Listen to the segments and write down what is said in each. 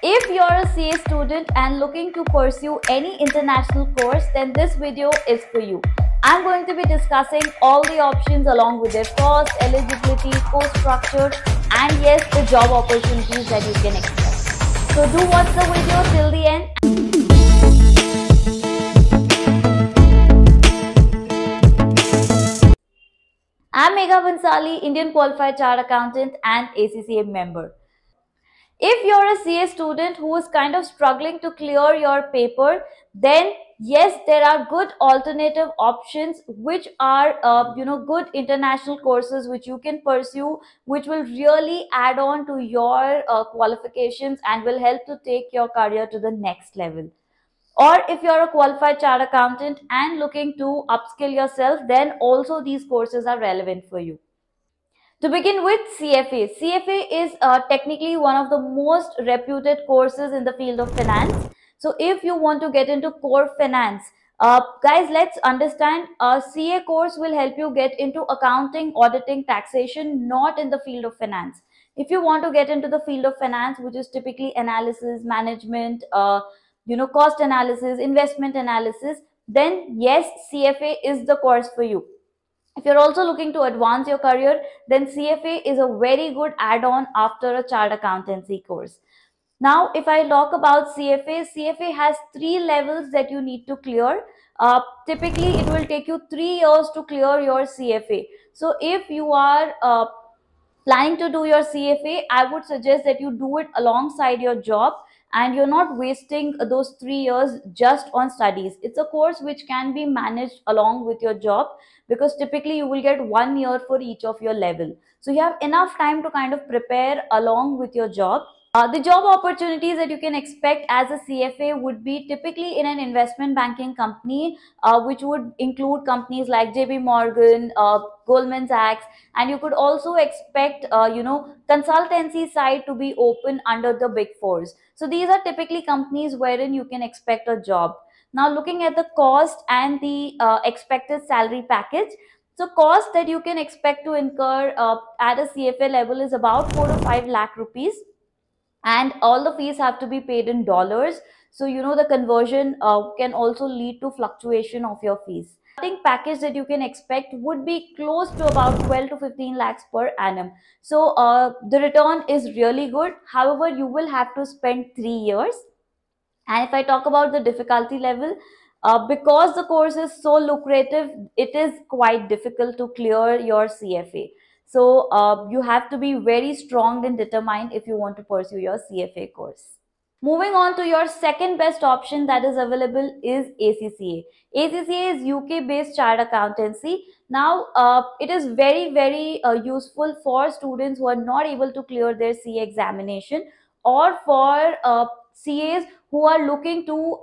If you're a CA student and looking to pursue any international course, then this video is for you. I'm going to be discussing all the options along with their cost, eligibility, course structure, and yes, the job opportunities that you can expect. So do watch the video till the end. I'm Megha Bansali, Indian Qualified Chartered Accountant and ACCA member. If you're a CA student who is kind of struggling to clear your paper, then yes, there are good alternative options which are good international courses which you can pursue, which will really add on to your qualifications and will help to take your career to the next level. Or if you're a qualified chartered accountant and looking to upskill yourself, then also these courses are relevant for you. To begin with, CFA. CFA is technically one of the most reputed courses in the field of finance. So if you want to get into core finance, guys, let's understand a CA course will help you get into accounting, auditing, taxation, not in the field of finance. If you want to get into the field of finance, which is typically analysis, management, cost analysis, investment analysis, then yes, CFA is the course for you. If you're also looking to advance your career, then CFA is a very good add-on after a chartered accountancy course. Now, if I talk about CFA, CFA has three levels that you need to clear. Typically, it will take you 3 years to clear your CFA. So, if you are planning to do your CFA, I would suggest that you do it alongside your job and you're not wasting those 3 years just on studies. It's a course which can be managed along with your job because typically you will get 1 year for each of your level. So you have enough time to kind of prepare along with your job. The job opportunities that you can expect as a CFA would be typically in an investment banking company, which would include companies like JP Morgan, Goldman Sachs, and you could also expect, consultancy side to be open under the big fours. So these are typically companies wherein you can expect a job. Now, looking at the cost and the expected salary package. So cost that you can expect to incur at a CFA level is about 4 to 5 lakh rupees, and all the fees have to be paid in dollars. So the conversion can also lead to fluctuation of your fees. Starting package that you can expect would be close to about 12 to 15 lakhs per annum. So the return is really good. However, you will have to spend 3 years. And if I talk about the difficulty level, because the course is so lucrative, it is quite difficult to clear your CFA. So you have to be very strong and determined if you want to pursue your CFA course. Moving on to your second best option that is available is ACCA. ACCA is UK based chartered accountancy. Now, it is very, very useful for students who are not able to clear their CA examination, or for CAs who are looking to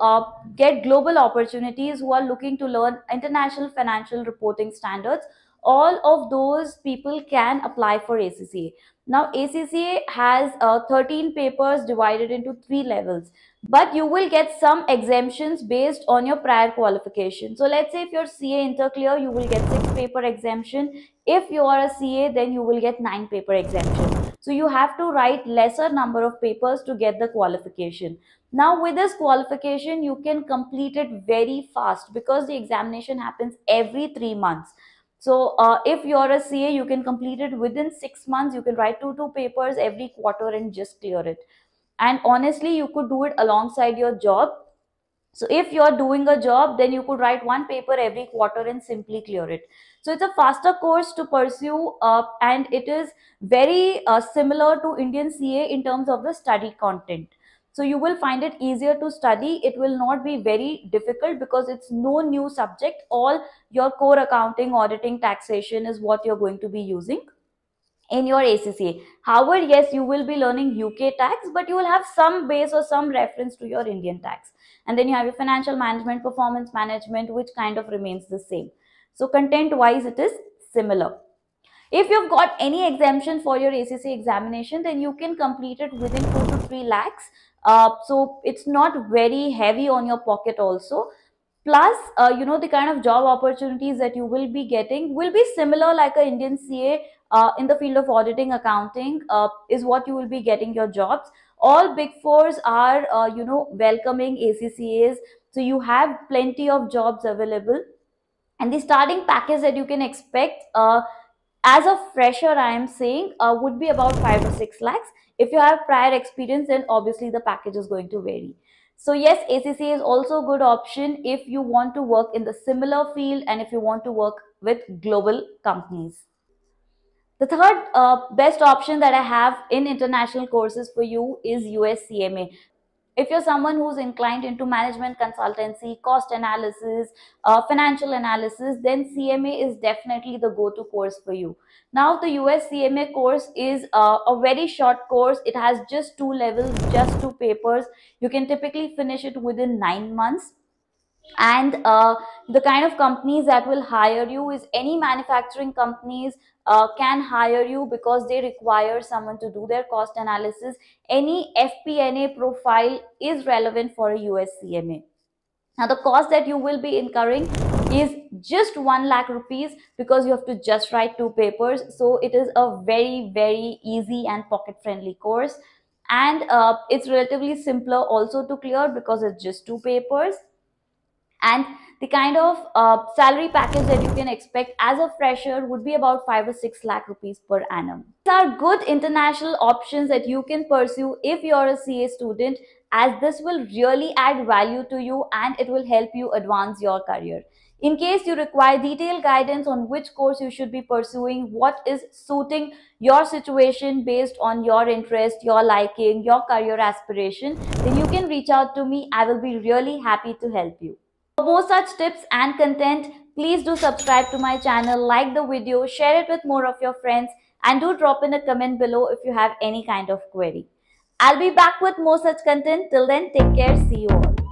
get global opportunities, who are looking to learn international financial reporting standards. All of those people can apply for ACCA. Now, ACCA has 13 papers divided into 3 levels, but you will get some exemptions based on your prior qualification. So, let's say if you're CA interclear, you will get 6 paper exemption. If you are a CA, then you will get 9 paper exemption. So, you have to write lesser number of papers to get the qualification. Now, with this qualification, you can complete it very fast because the examination happens every 3 months. So if you're a CA, you can complete it within 6 months. You can write two papers every quarter and just clear it. And honestly, you could do it alongside your job. So if you're doing a job, then you could write 1 paper every quarter and simply clear it. So it's a faster course to pursue, and it is very similar to Indian CA in terms of the study content. So you will find it easier to study. It will not be very difficult because it's no new subject. All your core accounting, auditing, taxation is what you're going to be using in your ACCA. However, yes, you will be learning UK tax, but you will have some base or some reference to your Indian tax. And then you have your financial management, performance management, which kind of remains the same. So content wise, it is similar. If you've got any exemption for your ACCA examination, then you can complete it within 2 to 3 lakhs. So it's not very heavy on your pocket also. Plus, the kind of job opportunities that you will be getting will be similar like a Indian CA in the field of auditing, accounting is what you will be getting your jobs. All big fours are welcoming ACCAs, so you have plenty of jobs available. And the starting package that you can expect, as a fresher I am saying, would be about 5 to 6 lakhs. If you have prior experience, then obviously the package is going to vary. So yes, ACCA is also a good option if you want to work in the similar field and if you want to work with global companies. The third best option that I have in international courses for you is USCMA. If you're someone who's inclined into management consultancy, cost analysis, financial analysis, then CMA is definitely the go-to course for you. Now, the US CMA course is a very short course. It has just 2 levels, just 2 papers. You can typically finish it within 9 months. And the kind of companies that will hire you is any manufacturing companies can hire you because they require someone to do their cost analysis. Any FP&A profile is relevant for a USCMA. Now the cost that you will be incurring is just 1 lakh rupees because you have to just write 2 papers. So it is a very, very easy and pocket friendly course. And it's relatively simpler also to clear because it's just 2 papers. And the kind of salary package that you can expect as a fresher would be about 5 or 6 lakh rupees per annum. These are good international options that you can pursue if you're a CA student, as this will really add value to you and it will help you advance your career. In case you require detailed guidance on which course you should be pursuing, what is suiting your situation based on your interest, your liking, your career aspiration, then you can reach out to me. I will be really happy to help you. For more such tips and content, please do subscribe to my channel, like the video, share it with more of your friends, and do drop in a comment below if you have any kind of query. I'll be back with more such content. Till then, take care. See you all.